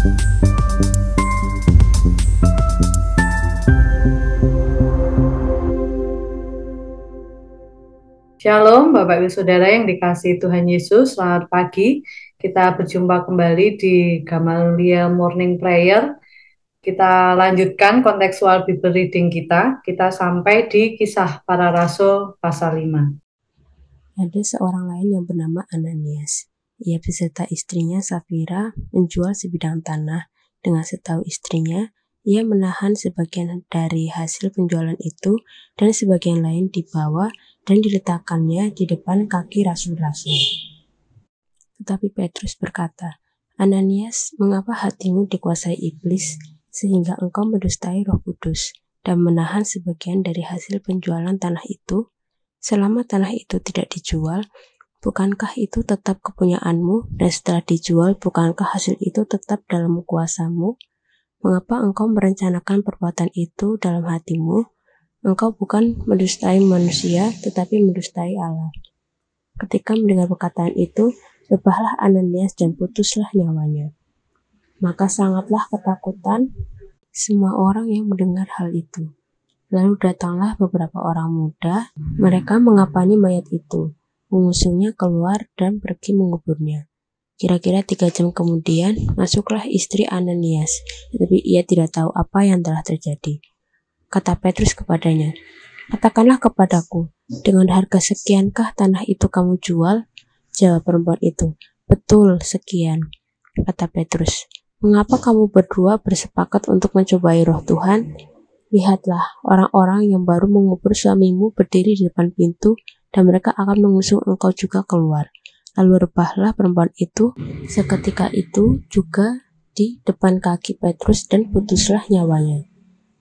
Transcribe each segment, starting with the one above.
Shalom Bapak Ibu Saudara yang dikasihi Tuhan Yesus, selamat pagi. Kita berjumpa kembali di Gamaliel Morning Prayer. Kita lanjutkan kontekstual Bible reading kita. Kita sampai di Kisah Para Rasul pasal 5. Ada seorang lain yang bernama Ananias. Ia beserta istrinya Safira menjual sebidang tanah. Dengan setahu istrinya, ia menahan sebagian dari hasil penjualan itu dan sebagian lain dibawa dan diletakkannya di depan kaki rasul-rasul. Tetapi Petrus berkata, "Ananias, mengapa hatimu dikuasai iblis sehingga engkau mendustai Roh Kudus dan menahan sebagian dari hasil penjualan tanah itu? Selama tanah itu tidak dijual, bukankah itu tetap kepunyaanmu, dan setelah dijual, bukankah hasil itu tetap dalam kuasamu? Mengapa engkau merencanakan perbuatan itu dalam hatimu? Engkau bukan mendustai manusia, tetapi mendustai Allah." Ketika mendengar perkataan itu, rebahlah Ananias dan putuslah nyawanya. Maka sangatlah ketakutan semua orang yang mendengar hal itu. Lalu datanglah beberapa orang muda, mereka mengapani mayat itu, mengusungnya keluar dan pergi menguburnya. Kira-kira 3 jam kemudian, masuklah istri Ananias, tetapi ia tidak tahu apa yang telah terjadi. Kata Petrus kepadanya, "Katakanlah kepadaku, dengan harga sekiankah tanah itu kamu jual?" Jawab perempuan itu, "Betul, sekian." Kata Petrus, "Mengapa kamu berdua bersepakat untuk mencobai roh Tuhan? Lihatlah, orang-orang yang baru mengubur suamimu berdiri di depan pintu, dan mereka akan mengusung engkau juga keluar." Lalu rebahlah perempuan itu seketika itu juga di depan kaki Petrus dan putuslah nyawanya.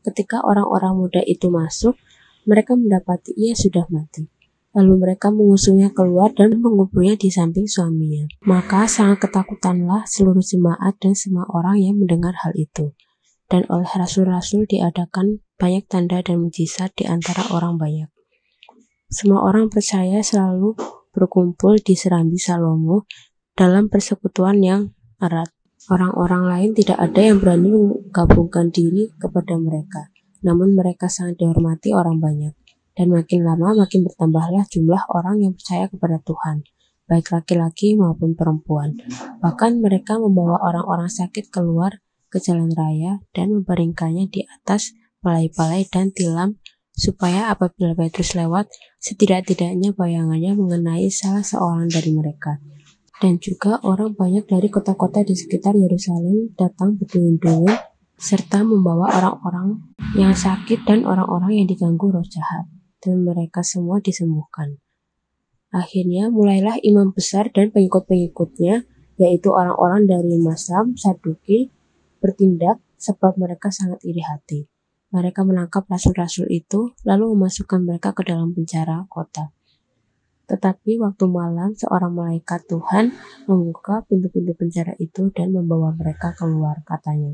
Ketika orang-orang muda itu masuk, mereka mendapati ia sudah mati. Lalu mereka mengusungnya keluar dan menguburnya di samping suaminya. Maka sangat ketakutanlah seluruh jemaat dan semua orang yang mendengar hal itu. Dan oleh rasul-rasul diadakan banyak tanda dan mujizat di antara orang banyak. Semua orang percaya selalu berkumpul di serambi Salomo dalam persekutuan yang erat. Orang-orang lain tidak ada yang berani menggabungkan diri kepada mereka, namun mereka sangat dihormati orang banyak. Dan makin lama makin bertambahlah jumlah orang yang percaya kepada Tuhan, baik laki-laki maupun perempuan. Bahkan mereka membawa orang-orang sakit keluar ke jalan raya dan membaringkannya di atas palai-palai dan tilam, supaya apabila Petrus lewat, setidak-tidaknya bayangannya mengenai salah seorang dari mereka. Dan juga orang banyak dari kota-kota di sekitar Yerusalem datang berduyun-duyun, serta membawa orang-orang yang sakit dan orang-orang yang diganggu roh jahat, dan mereka semua disembuhkan. Akhirnya mulailah imam besar dan pengikut-pengikutnya, yaitu orang-orang dari mazhab Saduki, bertindak sebab mereka sangat iri hati. Mereka menangkap rasul-rasul itu, lalu memasukkan mereka ke dalam penjara kota. Tetapi waktu malam, seorang malaikat Tuhan membuka pintu-pintu penjara itu dan membawa mereka keluar. Katanya,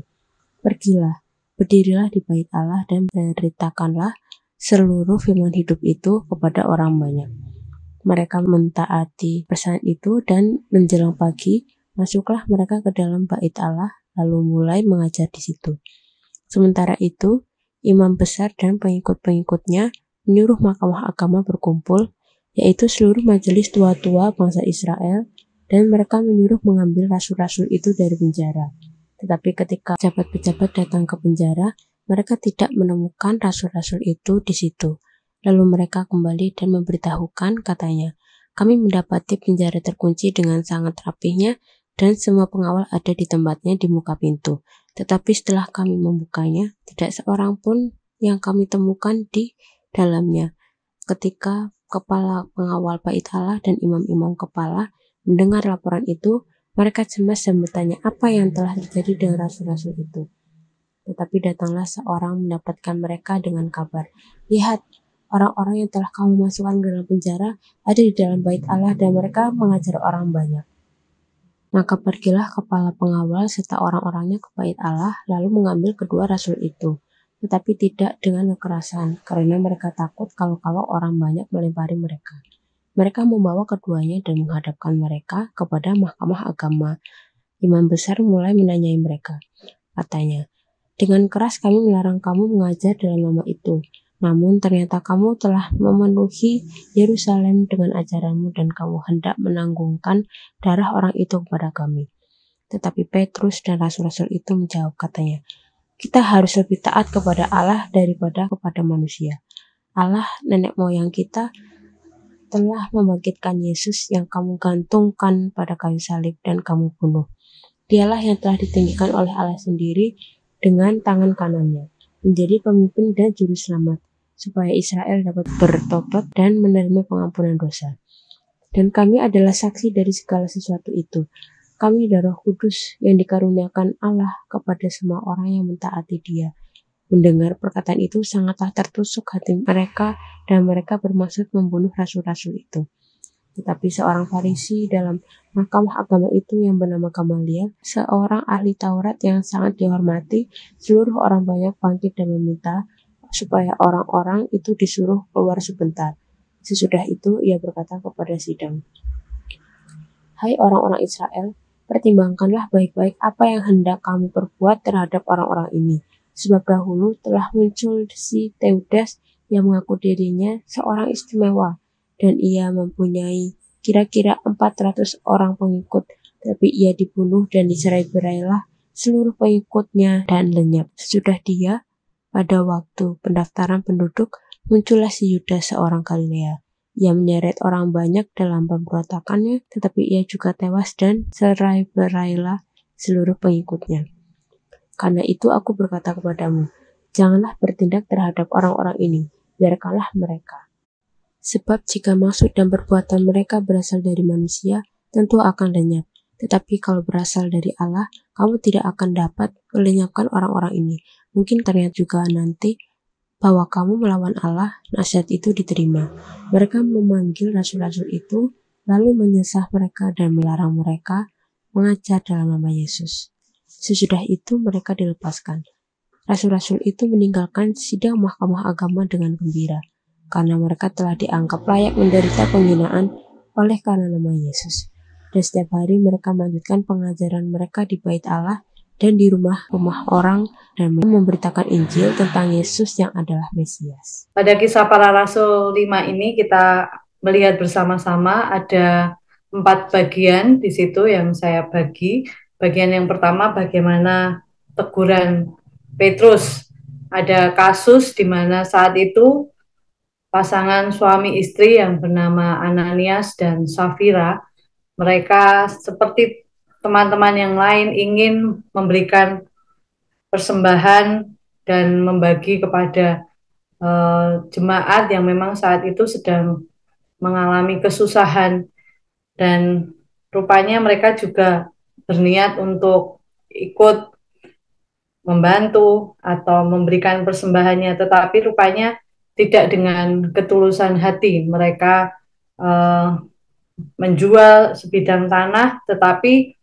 "Pergilah, berdirilah di bait Allah dan beritakanlah seluruh firman hidup itu kepada orang banyak." Mereka mentaati pesan itu dan menjelang pagi, masuklah mereka ke dalam bait Allah, lalu mulai mengajar di situ. Sementara itu, imam besar dan pengikut-pengikutnya menyuruh mahkamah agama berkumpul, yaitu seluruh majelis tua-tua bangsa Israel, dan mereka menyuruh mengambil rasul-rasul itu dari penjara. Tetapi ketika pejabat-pejabat datang ke penjara, mereka tidak menemukan rasul-rasul itu di situ. Lalu mereka kembali dan memberitahukan, katanya, "Kami mendapati penjara terkunci dengan sangat rapihnya, dan semua pengawal ada di tempatnya di muka pintu. Tetapi setelah kami membukanya, tidak seorang pun yang kami temukan di dalamnya." Ketika kepala pengawal bait Allah dan imam-imam kepala mendengar laporan itu, mereka cemas dan bertanya apa yang telah terjadi dengan rasul-rasul itu. Tetapi datanglah seorang mendapatkan mereka dengan kabar, "Lihat, orang-orang yang telah kamu masukkan ke dalam penjara ada di dalam bait Allah dan mereka mengajar orang banyak." Maka pergilah kepala pengawal serta orang-orangnya ke bait Allah, lalu mengambil kedua rasul itu, tetapi tidak dengan kekerasan, karena mereka takut kalau orang banyak melempari mereka. Mereka membawa keduanya dan menghadapkan mereka kepada mahkamah agama. Imam besar mulai menanyai mereka. Katanya, dengan keras kami melarang kamu mengajar dalam nama itu. Namun ternyata kamu telah memenuhi Yerusalem dengan ajaranmu dan kamu hendak menanggungkan darah orang itu kepada kami. Tetapi Petrus dan rasul-rasul itu menjawab, katanya, kita harus lebih taat kepada Allah daripada kepada manusia. Allah nenek moyang kita telah membangkitkan Yesus yang kamu gantungkan pada kayu salib dan kamu bunuh. Dialah yang telah ditinggikan oleh Allah sendiri dengan tangan kanannya, menjadi pemimpin dan juru selamat, supaya Israel dapat bertobat dan menerima pengampunan dosa. Dan kami adalah saksi dari segala sesuatu itu. Kami adalah Roh Kudus yang dikaruniakan Allah kepada semua orang yang mentaati Dia. Mendengar perkataan itu sangatlah tertusuk hati mereka dan mereka bermaksud membunuh rasul-rasul itu. Tetapi seorang Farisi dalam mahkamah agama itu yang bernama Gamaliel, seorang ahli Taurat yang sangat dihormati, seluruh orang banyak bangkit dan meminta supaya orang-orang itu disuruh keluar sebentar. Sesudah itu ia berkata kepada sidang, hai orang-orang Israel, pertimbangkanlah baik-baik apa yang hendak kamu perbuat terhadap orang-orang ini. Sebab dahulu telah muncul si Teudas yang mengaku dirinya seorang istimewa, dan ia mempunyai kira-kira 400 orang pengikut, tapi ia dibunuh dan dicerai-berailah seluruh pengikutnya dan lenyap. Sesudah dia, pada waktu pendaftaran penduduk, muncullah si Yudas seorang Galilea. Ia menyeret orang banyak dalam pemberontakannya, tetapi ia juga tewas dan cerai-berailah seluruh pengikutnya. Karena itu aku berkata kepadamu, janganlah bertindak terhadap orang-orang ini, biarkanlah mereka. Sebab jika maksud dan perbuatan mereka berasal dari manusia, tentu akan lenyap. Tetapi kalau berasal dari Allah, kamu tidak akan dapat melenyapkan orang-orang ini. Mungkin ternyata juga nanti bahwa kamu melawan Allah, nasihat itu diterima. Mereka memanggil rasul-rasul itu, lalu menyesah mereka dan melarang mereka mengajar dalam nama Yesus. Sesudah itu mereka dilepaskan. Rasul-rasul itu meninggalkan sidang mahkamah agama dengan gembira, karena mereka telah dianggap layak menderita penghinaan oleh karena nama Yesus. Dan setiap hari mereka melanjutkan pengajaran mereka di bait Allah dan di rumah-rumah orang dan memberitakan Injil tentang Yesus yang adalah Mesias. Pada kisah para rasul 5 ini kita melihat bersama-sama ada 4 bagian di situ yang saya bagi. Bagian yang pertama bagaimana teguran Petrus. Ada kasus di mana saat itu pasangan suami istri yang bernama Ananias dan Safira, mereka seperti teman-teman yang lain ingin memberikan persembahan dan membagi kepada jemaat yang memang saat itu sedang mengalami kesusahan, dan rupanya mereka juga berniat untuk ikut membantu atau memberikan persembahannya, tetapi rupanya tidak dengan ketulusan hati. Mereka menjual sebidang tanah, tetapi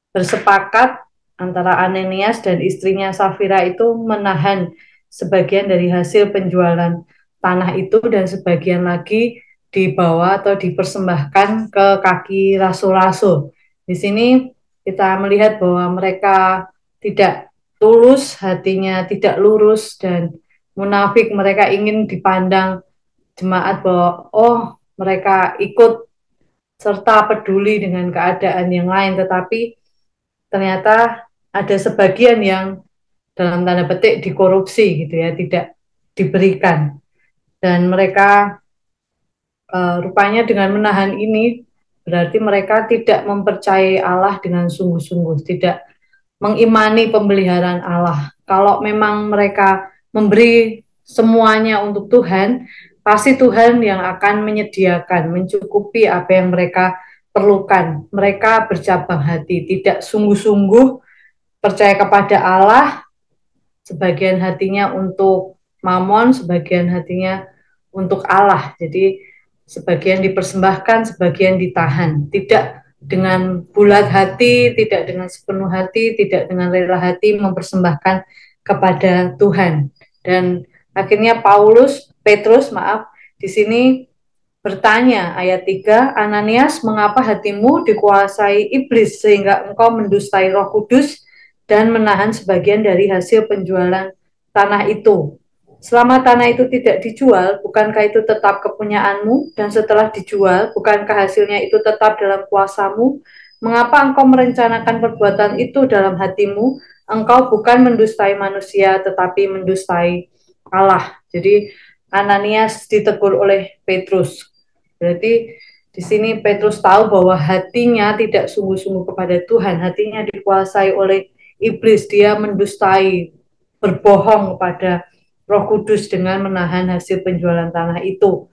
bersepakat antara Ananias dan istrinya Safira itu menahan sebagian dari hasil penjualan tanah itu dan sebagian lagi dibawa atau dipersembahkan ke kaki rasul-rasul. Di sini kita melihat bahwa mereka tidak tulus hatinya, tidak lurus dan munafik. Mereka ingin dipandang jemaat bahwa mereka ikut serta peduli dengan keadaan yang lain, tetapi ternyata ada sebagian yang dalam tanda petik dikorupsi gitu ya, tidak diberikan. Dan mereka rupanya dengan menahan ini berarti mereka tidak mempercayai Allah dengan sungguh-sungguh, tidak mengimani pemeliharaan Allah. Kalau memang mereka memberi semuanya untuk Tuhan, pasti Tuhan yang akan menyediakan, mencukupi apa yang mereka perlukan. Mereka bercabang hati, tidak sungguh-sungguh percaya kepada Allah, sebagian hatinya untuk mamon, sebagian hatinya untuk Allah. Jadi sebagian dipersembahkan, sebagian ditahan. Tidak dengan bulat hati, tidak dengan sepenuh hati, tidak dengan rela hati mempersembahkan kepada Tuhan. Dan akhirnya Petrus, di sini bertanya, ayat 3, Ananias, mengapa hatimu dikuasai iblis sehingga engkau mendustai Roh Kudus dan menahan sebagian dari hasil penjualan tanah itu? Selama tanah itu tidak dijual, bukankah itu tetap kepunyaanmu? Dan setelah dijual, bukankah hasilnya itu tetap dalam kuasamu? Mengapa engkau merencanakan perbuatan itu dalam hatimu? Engkau bukan mendustai manusia, tetapi mendustai Allah. Jadi Ananias ditegur oleh Petrus. Berarti di sini Petrus tahu bahwa hatinya tidak sungguh-sungguh kepada Tuhan, hatinya dikuasai oleh iblis, dia mendustai, berbohong kepada Roh Kudus dengan menahan hasil penjualan tanah itu.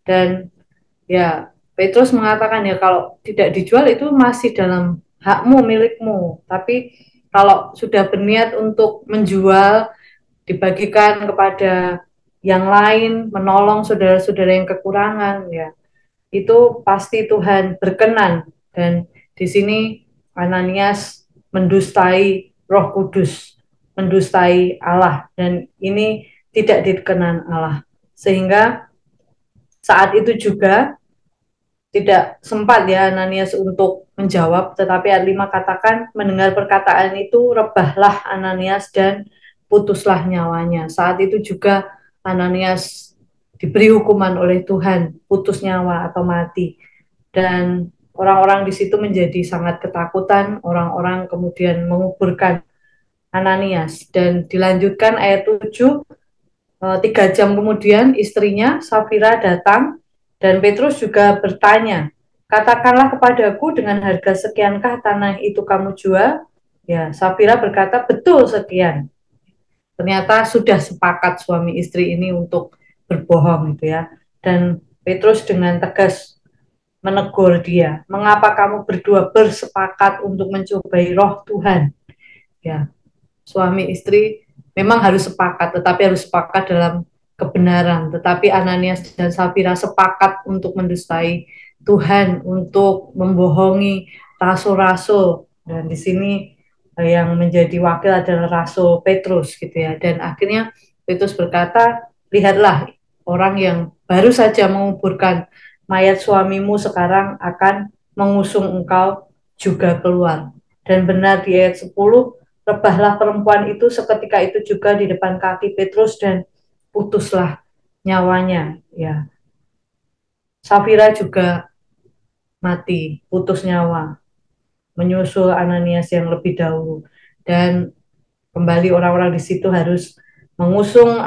Dan ya Petrus mengatakan ya kalau tidak dijual itu masih dalam hakmu, milikmu. Tapi kalau sudah berniat untuk menjual, dibagikan kepada yang lain, menolong saudara-saudara yang kekurangan, ya itu pasti Tuhan berkenan. Dan di sini Ananias mendustai Roh Kudus, mendustai Allah, dan ini tidak dikenan Allah. Sehingga saat itu juga tidak sempat ya Ananias untuk menjawab, tetapi ayat 5 katakan, mendengar perkataan itu, rebahlah Ananias dan putuslah nyawanya. Saat itu juga Ananias diberi hukuman oleh Tuhan, putus nyawa atau mati. Dan orang-orang di situ menjadi sangat ketakutan, orang-orang kemudian menguburkan Ananias. Dan dilanjutkan ayat 7, 3 jam kemudian istrinya Safira datang dan Petrus juga bertanya, katakanlah kepadaku dengan harga sekiankah tanah itu kamu jual? Ya, Safira berkata betul sekian. Ternyata sudah sepakat suami istri ini untuk berbohong gitu ya. Dan Petrus dengan tegas menegur dia, mengapa kamu berdua bersepakat untuk mencobai roh Tuhan? Ya, suami istri memang harus sepakat, tetapi harus sepakat dalam kebenaran. Tetapi Ananias dan Safira sepakat untuk mendustai Tuhan, untuk membohongi rasul-rasul. Dan di sini yang menjadi wakil adalah Rasul Petrus gitu ya. Dan akhirnya Petrus berkata, lihatlah orang yang baru saja menguburkan mayat suamimu sekarang akan mengusung engkau juga keluar. Dan benar di ayat 10, rebahlah perempuan itu seketika itu juga di depan kaki Petrus dan putuslah nyawanya. Ya, Safira juga mati, putus nyawa, menyusul Ananias yang lebih dahulu. Dan kembali orang-orang di situ harus mengusung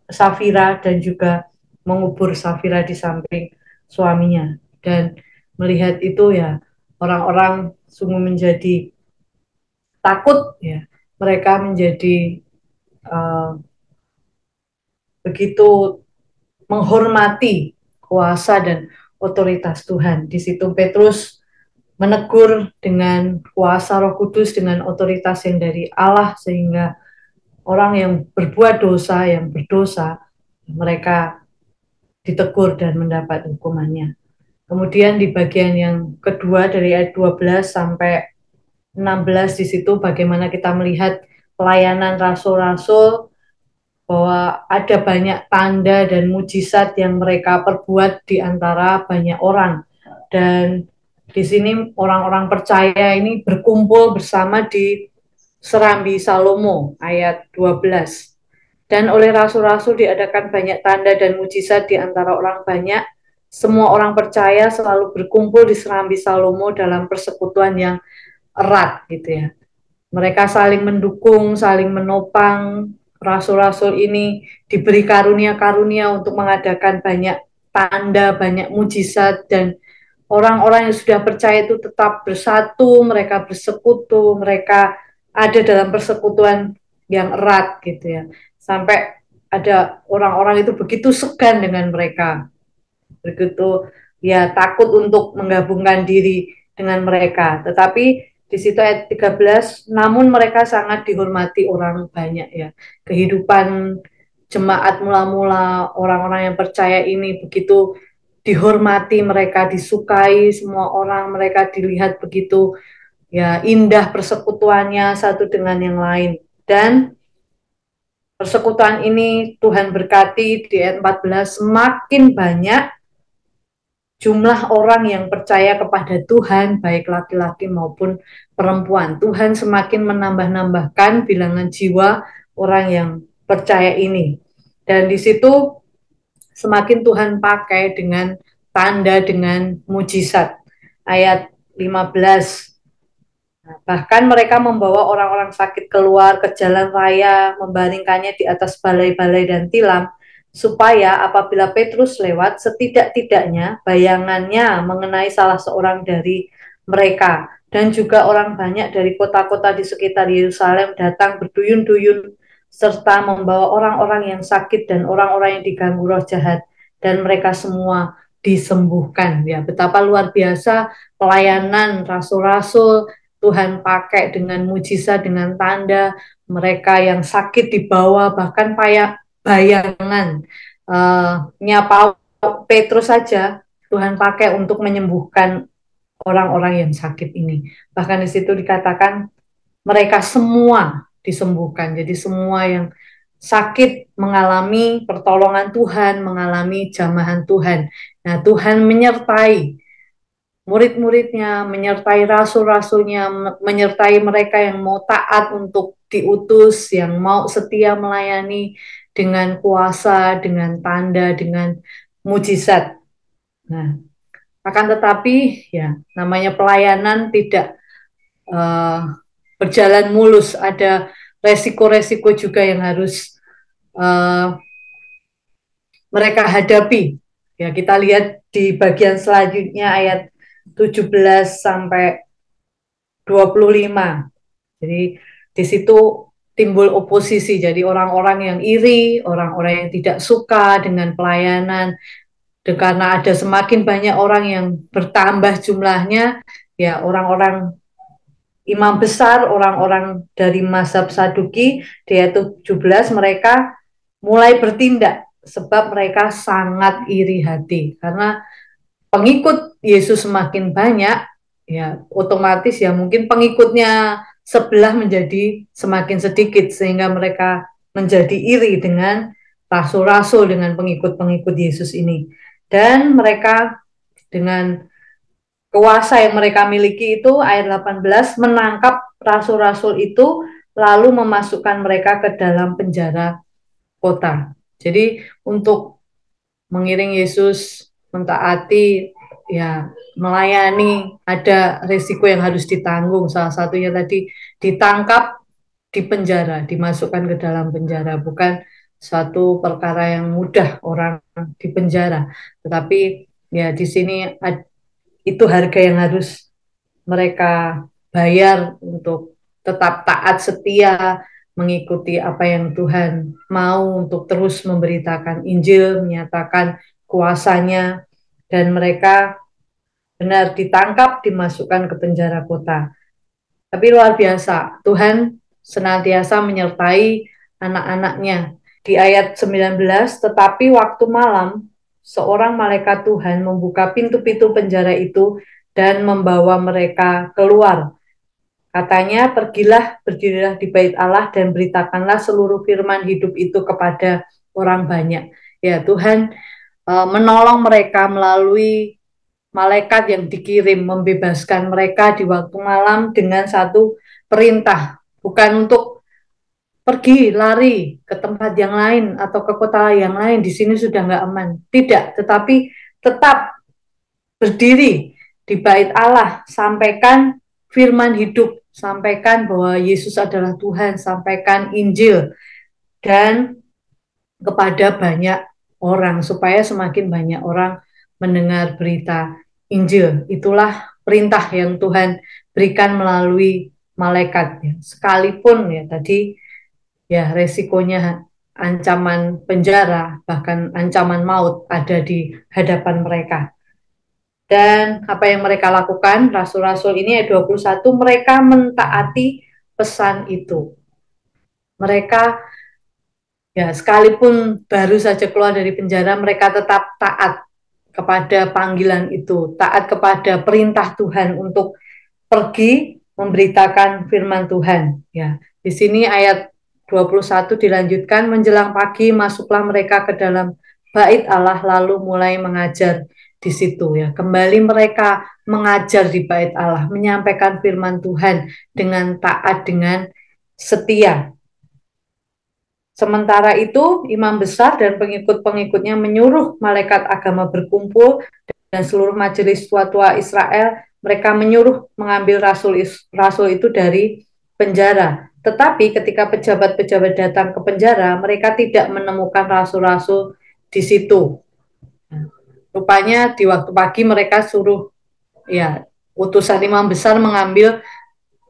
Safira dan juga mengubur Safira di samping suaminya. Dan melihat itu ya orang-orang sungguh menjadi takut ya. Mereka menjadi uh, begitu menghormati kuasa dan otoritas Tuhan. Di situ Petrus menegur dengan kuasa Roh Kudus, dengan otoritas yang dari Allah, sehingga orang yang berbuat dosa, yang berdosa, mereka ditegur dan mendapat hukumannya. Kemudian di bagian yang kedua dari ayat 12 sampai 16 di situ bagaimana kita melihat pelayanan rasul-rasul, bahwa ada banyak tanda dan mujizat yang mereka perbuat di antara banyak orang. Dan di sini orang-orang percaya ini berkumpul bersama di Serambi Salomo ayat 12. Dan oleh rasul-rasul diadakan banyak tanda dan mujizat di antara orang banyak. Semua orang percaya selalu berkumpul di Serambi Salomo dalam persekutuan yang erat gitu ya. Mereka saling mendukung, saling menopang. Rasul-rasul ini diberi karunia-karunia untuk mengadakan banyak tanda, banyak mujizat, dan orang-orang yang sudah percaya itu tetap bersatu, mereka bersekutu, mereka ada dalam persekutuan yang erat gitu ya. Sampai ada orang-orang itu begitu segan dengan mereka, begitu ya takut untuk menggabungkan diri dengan mereka. Tetapi di situ ayat 13, namun mereka sangat dihormati orang banyak ya. Kehidupan jemaat mula-mula, orang-orang yang percaya ini begitu dihormati, mereka disukai semua orang, mereka dilihat begitu ya indah persekutuannya satu dengan yang lain. Dan persekutuan ini Tuhan berkati di ayat 14, semakin banyak jumlah orang yang percaya kepada Tuhan, baik laki-laki maupun perempuan. Tuhan semakin menambah-nambahkan bilangan jiwa orang yang percaya ini. Dan di situ semakin Tuhan pakai dengan tanda, dengan mujizat. Ayat 15. Bahkan mereka membawa orang-orang sakit keluar ke jalan raya, membaringkannya di atas balai-balai dan tilam, supaya apabila Petrus lewat, setidak-tidaknya bayangannya mengenai salah seorang dari mereka. Dan juga orang banyak dari kota-kota di sekitar Yerusalem datang berduyun-duyun, serta membawa orang-orang yang sakit dan orang-orang yang diganggu roh jahat, dan mereka semua disembuhkan. Ya, betapa luar biasa pelayanan rasul-rasul Tuhan pakai dengan mujizat, dengan tanda, mereka yang sakit dibawa, bahkan bayangan nyapa Petrus saja Tuhan pakai untuk menyembuhkan orang-orang yang sakit ini. Bahkan di situ dikatakan mereka semua disembuhkan. Jadi semua yang sakit mengalami pertolongan Tuhan, mengalami jamahan Tuhan. Nah, Tuhan menyertai murid-muridnya, menyertai rasul-rasulnya, menyertai mereka yang mau taat untuk diutus, yang mau setia melayani dengan kuasa, dengan tanda, dengan mujizat. Nah, akan tetapi ya namanya pelayanan tidak berjalan mulus, ada resiko-resiko juga yang harus mereka hadapi. Ya, kita lihat di bagian selanjutnya ayat 17 sampai 25. Jadi di situ timbul oposisi. Jadi orang-orang yang iri, orang-orang yang tidak suka dengan pelayanan, dan karena ada semakin banyak orang yang bertambah jumlahnya, ya orang-orang imam besar, orang-orang dari mazhab Saduki, di ayat 17 mereka mulai bertindak sebab mereka sangat iri hati karena pengikut Yesus semakin banyak, ya otomatis ya mungkin pengikutnya sebelah menjadi semakin sedikit sehingga mereka menjadi iri dengan rasul-rasul, dengan pengikut-pengikut Yesus ini. Dan mereka dengan kuasa yang mereka miliki itu, ayat 18, menangkap rasul-rasul itu lalu memasukkan mereka ke dalam penjara kota. Jadi untuk mengiring Yesus, mentaati, ya melayani, ada risiko yang harus ditanggung. Salah satunya tadi ditangkap, di penjara, dimasukkan ke dalam penjara. Bukan suatu perkara yang mudah orang di penjara, tetapi ya di sini itu harga yang harus mereka bayar untuk tetap taat setia mengikuti apa yang Tuhan mau, untuk terus memberitakan Injil, menyatakan kuasanya, dan mereka benar ditangkap, dimasukkan ke penjara kota. Tapi luar biasa, Tuhan senantiasa menyertai anak-anaknya. Di ayat 19, tetapi waktu malam, seorang malaikat Tuhan membuka pintu-pintu penjara itu dan membawa mereka keluar. Katanya, pergilah, berdirilah di bait Allah dan beritakanlah seluruh firman hidup itu kepada orang banyak. Ya, Tuhan menolong mereka melalui malaikat yang dikirim, membebaskan mereka di waktu malam dengan satu perintah. Bukan untuk pergi, lari ke tempat yang lain atau ke kota yang lain, di sini sudah nggak aman. Tidak, tetapi tetap berdiri di bait Allah, sampaikan firman hidup, sampaikan bahwa Yesus adalah Tuhan, sampaikan Injil, dan kepada banyak orang, supaya semakin banyak orang mendengar berita Injil. Itulah perintah yang Tuhan berikan melalui malaikat. Sekalipun ya tadi ya resikonya ancaman penjara, bahkan ancaman maut ada di hadapan mereka. Dan apa yang mereka lakukan, rasul-rasul ini ayat 21, mereka mentaati pesan itu. Mereka ya sekalipun baru saja keluar dari penjara, mereka tetap taat kepada panggilan itu, taat kepada perintah Tuhan untuk pergi memberitakan firman Tuhan. Ya, di sini ayat 21 dilanjutkan, menjelang pagi masuklah mereka ke dalam bait Allah lalu mulai mengajar di situ ya. Kembali mereka mengajar di bait Allah, menyampaikan firman Tuhan dengan taat, dengan setia. Sementara itu, imam besar dan pengikut-pengikutnya menyuruh malaikat agama berkumpul dan seluruh majelis tua-tua Israel, mereka menyuruh mengambil rasul itu dari penjara. Tetapi ketika pejabat-pejabat datang ke penjara, mereka tidak menemukan rasul-rasul di situ. Rupanya di waktu pagi mereka suruh ya utusan imam besar mengambil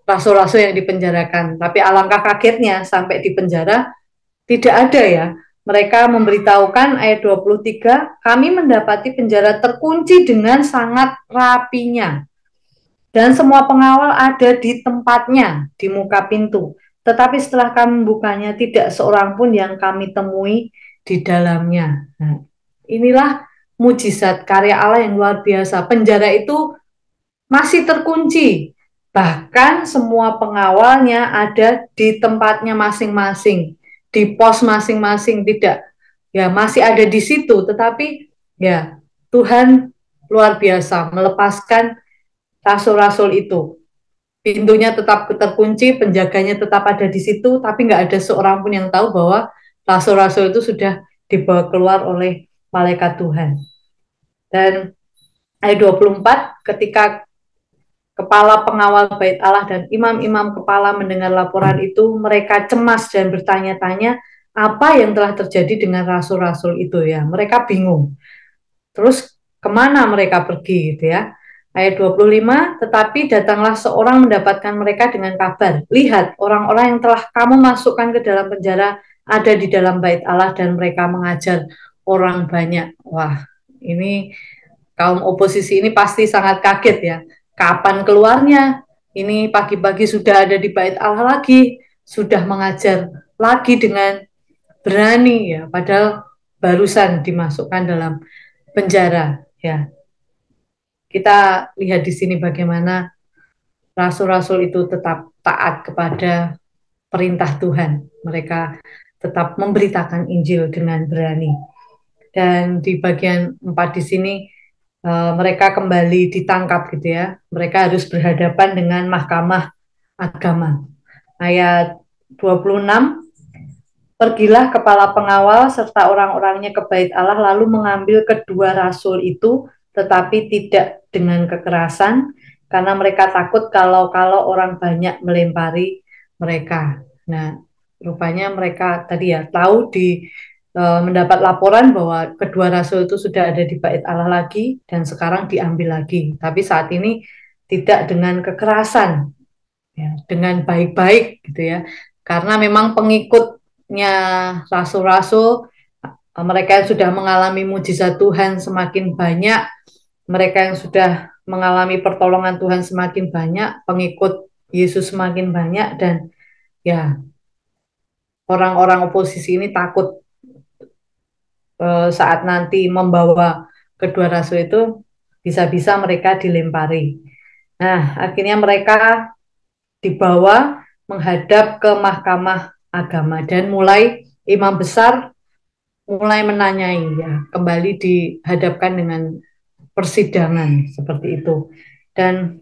rasul-rasul yang dipenjarakan. Tapi alangkah kagetnya sampai di penjara tidak ada ya. Mereka memberitahukan ayat 23, kami mendapati penjara terkunci dengan sangat rapinya. Dan semua pengawal ada di tempatnya, di muka pintu. Tetapi setelah kami membukanya, tidak seorang pun yang kami temui di dalamnya. Nah, inilah mujizat karya Allah yang luar biasa. Penjara itu masih terkunci. Bahkan semua pengawalnya ada di tempatnya masing-masing, di pos masing-masing, tidak. Ya, masih ada di situ, tetapi ya Tuhan luar biasa melepaskan rasul-rasul itu. Pintunya tetap terkunci, penjaganya tetap ada di situ, tapi nggak ada seorang pun yang tahu bahwa rasul-rasul itu sudah dibawa keluar oleh malaikat Tuhan. Dan ayat 24, ketika kepala pengawal bait Allah dan imam-imam kepala mendengar laporan itu, mereka cemas dan bertanya-tanya apa yang telah terjadi dengan rasul-rasul itu ya. Mereka bingung. Terus kemana mereka pergi gitu ya. Ayat 25, tetapi datanglah seorang mendapatkan mereka dengan kabar. Lihat, orang-orang yang telah kamu masukkan ke dalam penjara ada di dalam bait Allah dan mereka mengajar orang banyak. Wah, ini kaum oposisi ini pasti sangat kaget ya. Kapan keluarnya? Ini pagi-pagi sudah ada di bait Allah lagi, sudah mengajar lagi dengan berani ya, padahal barusan dimasukkan dalam penjara ya. Kita lihat di sini bagaimana rasul-rasul itu tetap taat kepada perintah Tuhan. Mereka tetap memberitakan Injil dengan berani. Dan di bagian 4 di sini mereka kembali ditangkap gitu ya. Mereka harus berhadapan dengan mahkamah agama. Ayat 26, pergilah kepala pengawal serta orang-orangnya ke bait Allah lalu mengambil kedua rasul itu, tetapi tidak dengan kekerasan karena mereka takut kalau orang banyak melempari mereka. Nah, rupanya mereka tadi ya tahu mendapat laporan bahwa kedua rasul itu sudah ada di bait Allah lagi dan sekarang diambil lagi. Tapi saat ini tidak dengan kekerasan, ya, dengan baik-baik gitu ya. Karena memang pengikutnya rasul-rasul, mereka yang sudah mengalami mujizat Tuhan semakin banyak, mereka yang sudah mengalami pertolongan Tuhan semakin banyak, pengikut Yesus semakin banyak, dan ya orang-orang oposisi ini takut saat nanti membawa kedua rasul itu bisa-bisa mereka dilempari. Nah, akhirnya mereka dibawa menghadap ke mahkamah agama dan mulai imam besar mulai menanyai ya, kembali dihadapkan dengan persidangan seperti itu. Dan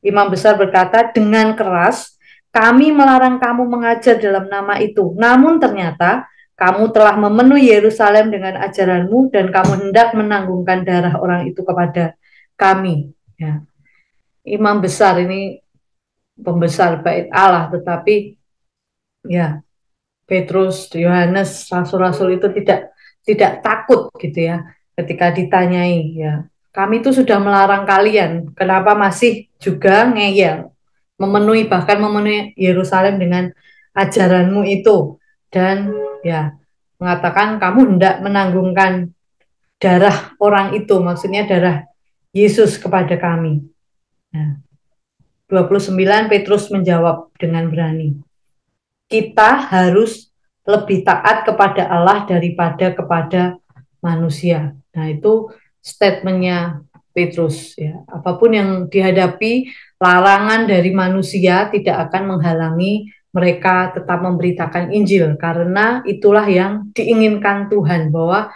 imam besar berkata dengan keras, kami melarang kamu mengajar dalam nama itu. Namun ternyata kamu telah memenuhi Yerusalem dengan ajaranmu dan kamu hendak menanggungkan darah orang itu kepada kami. Ya. Imam besar ini pembesar bait Allah, tetapi ya Petrus, Yohanes, rasul-rasul itu tidak takut gitu ya ketika ditanyai ya. Kami itu sudah melarang kalian, kenapa masih juga ngeyel, bahkan memenuhi Yerusalem dengan ajaranmu itu, dan ya mengatakan kamu hendak menanggungkan darah orang itu, maksudnya darah Yesus kepada kami. Nah, 29 Petrus menjawab dengan berani, kita harus lebih taat kepada Allah daripada kepada manusia. Nah, itu statementnya Petrus ya. Apapun yang dihadapi, larangan dari manusia tidak akan menghalangi mereka tetap memberitakan Injil, karena itulah yang diinginkan Tuhan, bahwa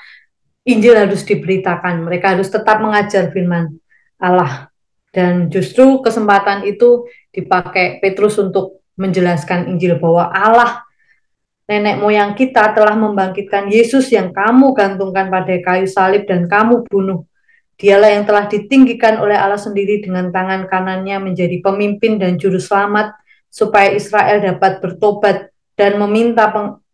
Injil harus diberitakan, mereka harus tetap mengajar firman Allah. Dan justru kesempatan itu dipakai Petrus untuk menjelaskan Injil bahwa Allah nenek moyang kita telah membangkitkan Yesus yang kamu gantungkan pada kayu salib dan kamu bunuh. Dialah yang telah ditinggikan oleh Allah sendiri dengan tangan kanannya menjadi pemimpin dan juru selamat supaya Israel dapat bertobat dan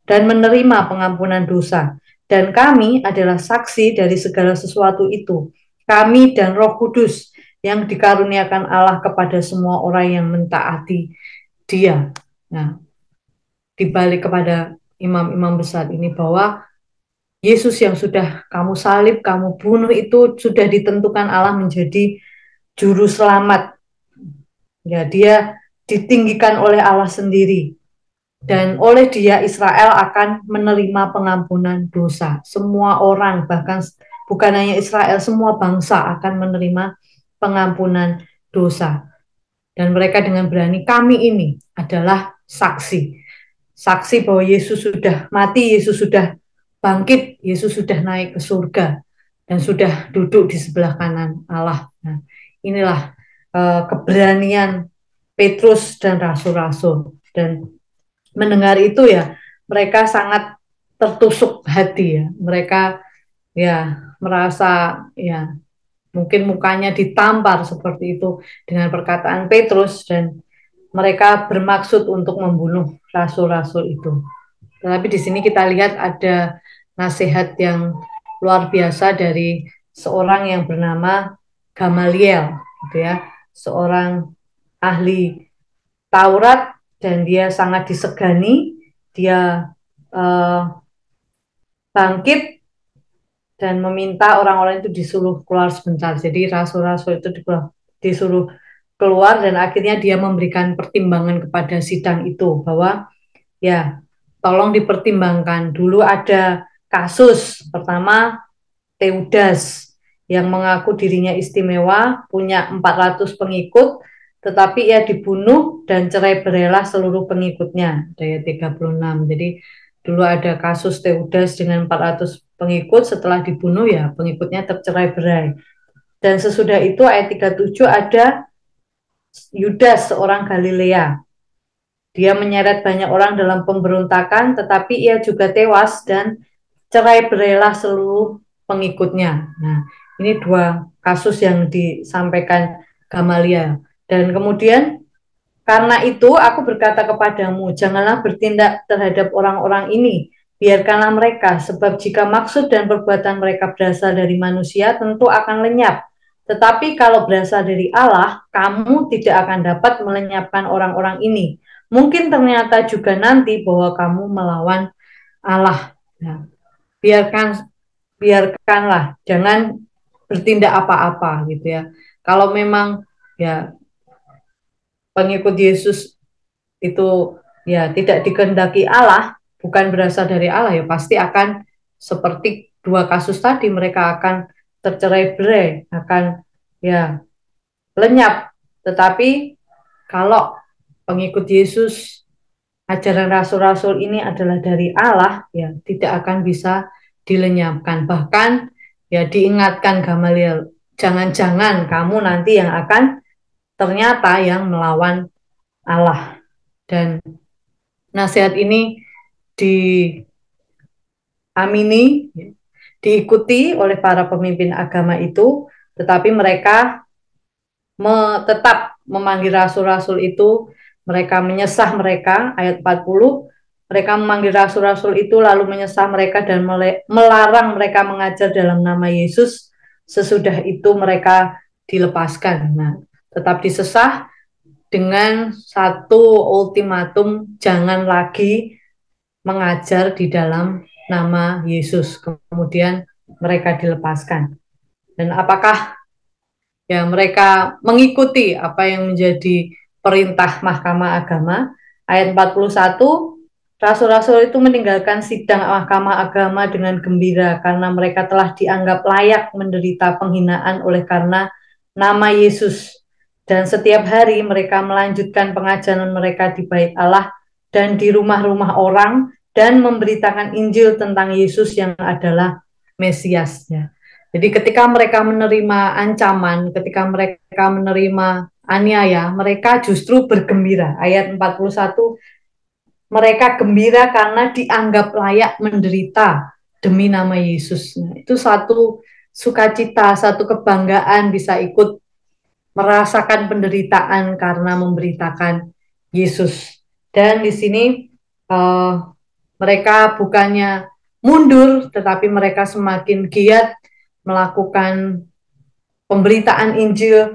dan menerima pengampunan dosa. Dan kami adalah saksi dari segala sesuatu itu. Kami dan Roh Kudus yang dikaruniakan Allah kepada semua orang yang mentaati Dia. Nah, dibalik kepada imam-imam besar ini bahwa Yesus yang sudah kamu salib, kamu bunuh itu sudah ditentukan Allah menjadi juru selamat. Ya, dia ditinggikan oleh Allah sendiri. Dan oleh dia Israel akan menerima pengampunan dosa. Semua orang, bahkan bukan hanya Israel, semua bangsa akan menerima pengampunan dosa. Dan mereka dengan berani, kami ini adalah saksi. Saksi bahwa Yesus sudah mati, Yesus sudah bangkit, Yesus sudah naik ke surga dan sudah duduk di sebelah kanan Allah. Nah, inilah keberanian Petrus dan rasul-rasul. Dan mendengar itu ya, mereka sangat tertusuk hati ya. Mereka ya merasa ya mungkin mukanya ditampar seperti itu dengan perkataan Petrus dan mereka bermaksud untuk membunuh rasul-rasul itu. Tetapi di sini kita lihat ada nasihat yang luar biasa dari seorang yang bernama Gamaliel, gitu ya, seorang ahli Taurat dan dia sangat disegani. Dia uh, bangkit dan meminta orang-orang itu disuruh keluar sebentar. Jadi rasul-rasul itu disuruh keluar dan akhirnya dia memberikan pertimbangan kepada sidang itu bahwa ya tolong dipertimbangkan. Dulu ada kasus pertama Teudas yang mengaku dirinya istimewa, punya 400 pengikut, tetapi ia dibunuh dan cerai berailah seluruh pengikutnya. Ayat 36. Jadi dulu ada kasus Teudas dengan 400 pengikut, setelah dibunuh ya pengikutnya tercerai berai. Dan sesudah itu ayat 37 ada Yudas seorang Galilea. Dia menyeret banyak orang dalam pemberontakan, tetapi ia juga tewas dan cerai berailah seluruh pengikutnya. Nah, ini dua kasus yang disampaikan Gamaliel. Dan kemudian karena itu aku berkata kepadamu, janganlah bertindak terhadap orang-orang ini, biarkanlah mereka, sebab jika maksud dan perbuatan mereka berasal dari manusia, tentu akan lenyap. Tetapi kalau berasal dari Allah, kamu tidak akan dapat melenyapkan orang-orang ini. Mungkin ternyata juga nanti bahwa kamu melawan Allah. Nah, biarkanlah, jangan bertindak apa-apa gitu ya. Kalau memang ya pengikut Yesus itu ya tidak dikehendaki Allah, bukan berasal dari Allah, ya pasti akan seperti dua kasus tadi, mereka akan tercerai-berai, akan ya lenyap. Tetapi kalau pengikut Yesus, ajaran rasul-rasul ini adalah dari Allah, ya tidak akan bisa dilenyapkan. Bahkan ya diingatkan Gamaliel, jangan-jangan kamu nanti yang akan ternyata yang melawan Allah. Dan nasihat ini diamini, diikuti oleh para pemimpin agama itu, tetapi mereka tetap memanggil rasul-rasul itu, mereka menyesah mereka, ayat 40, mereka memanggil rasul-rasul itu lalu menyesah mereka dan melarang mereka mengajar dalam nama Yesus. Sesudah itu mereka dilepaskan. Nah, tetap disesah dengan satu ultimatum, jangan lagi mengajar di dalam nama Yesus. Kemudian mereka dilepaskan. Dan apakah ya mereka mengikuti apa yang menjadi perintah Mahkamah Agama? Ayat 41, rasul-rasul itu meninggalkan sidang Mahkamah Agama dengan gembira karena mereka telah dianggap layak menderita penghinaan oleh karena nama Yesus. Dan setiap hari mereka melanjutkan pengajaran mereka di bait Allah dan di rumah-rumah orang dan memberitakan Injil tentang Yesus yang adalah Mesiasnya. Jadi ketika mereka menerima ancaman, ketika mereka menerima aniaya, mereka justru bergembira. Ayat 41, mereka gembira karena dianggap layak menderita demi nama Yesus. Nah, itu satu sukacita, satu kebanggaan bisa ikut merasakan penderitaan karena memberitakan Yesus. Dan di sini mereka bukannya mundur, tetapi mereka semakin giat melakukan pemberitaan Injil,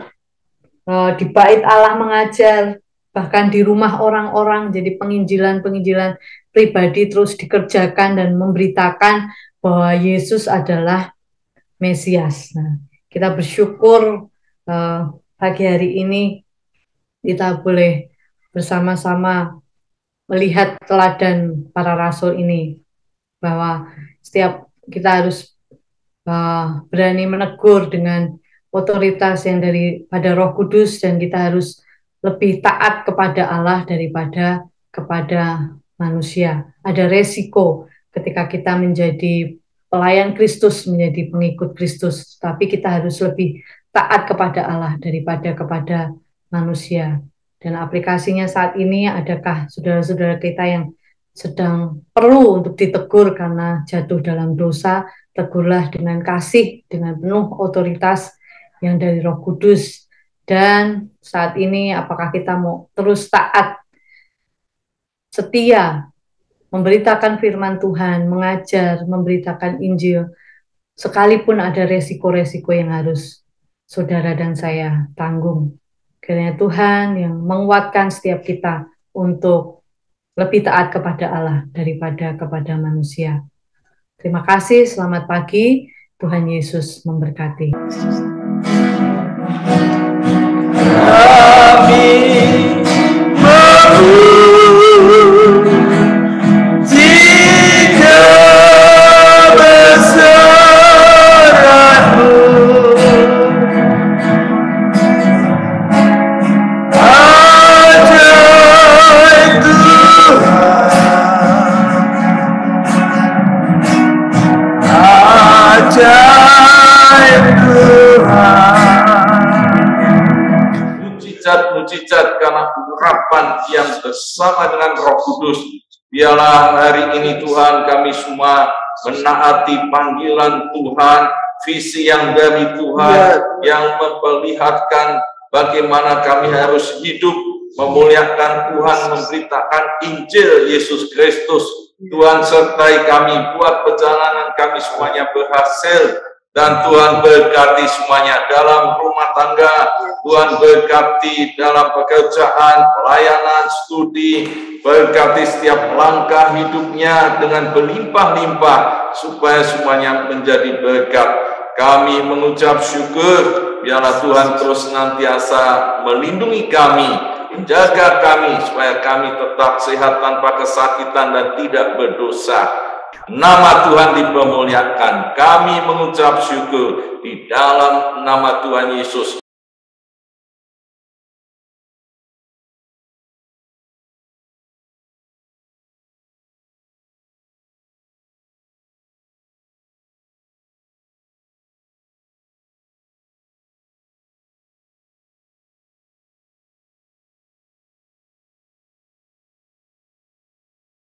di bait Allah mengajar, bahkan di rumah orang-orang. Jadi penginjilan-penginjilan pribadi terus dikerjakan dan memberitakan bahwa Yesus adalah Mesias. Nah, kita bersyukur pagi hari ini kita boleh bersama-sama melihat teladan para rasul ini, bahwa setiap kita harus berani menegur dengan otoritas yang daripada Roh Kudus, dan kita harus lebih taat kepada Allah daripada kepada manusia. Ada resiko ketika kita menjadi pelayan Kristus, menjadi pengikut Kristus, tapi kita harus lebih taat kepada Allah daripada kepada manusia. Dan aplikasinya saat ini, adakah saudara-saudara kita yang sedang perlu untuk ditegur karena jatuh dalam dosa? Tegurlah dengan kasih, dengan penuh otoritas yang dari Roh Kudus. Dan saat ini apakah kita mau terus taat, setia, memberitakan firman Tuhan, mengajar, memberitakan Injil, sekalipun ada resiko-resiko yang harus saudara dan saya tanggung. Kiranya Tuhan yang menguatkan setiap kita untuk lebih taat kepada Allah daripada kepada manusia. Terima kasih, selamat pagi. Tuhan Yesus memberkati. Mujizat karena urapan yang bersama dengan Roh Kudus. Biarlah hari ini Tuhan kami semua menaati panggilan Tuhan, visi yang dari Tuhan yang memperlihatkan bagaimana kami harus hidup memuliakan Tuhan, memberitakan Injil Yesus Kristus. Tuhan sertai kami, buat perjalanan kami semuanya berhasil. Dan Tuhan berkati semuanya dalam rumah tangga, Tuhan berkati dalam pekerjaan, pelayanan, studi, berkati setiap langkah hidupnya dengan berlimpah-limpah, supaya semuanya menjadi berkat. Kami mengucap syukur, biarlah Tuhan terus senantiasa melindungi kami, menjaga kami, supaya kami tetap sehat tanpa kesakitan dan tidak berdosa. Nama Tuhan dipermuliakan. Kami mengucap syukur di dalam nama Tuhan Yesus.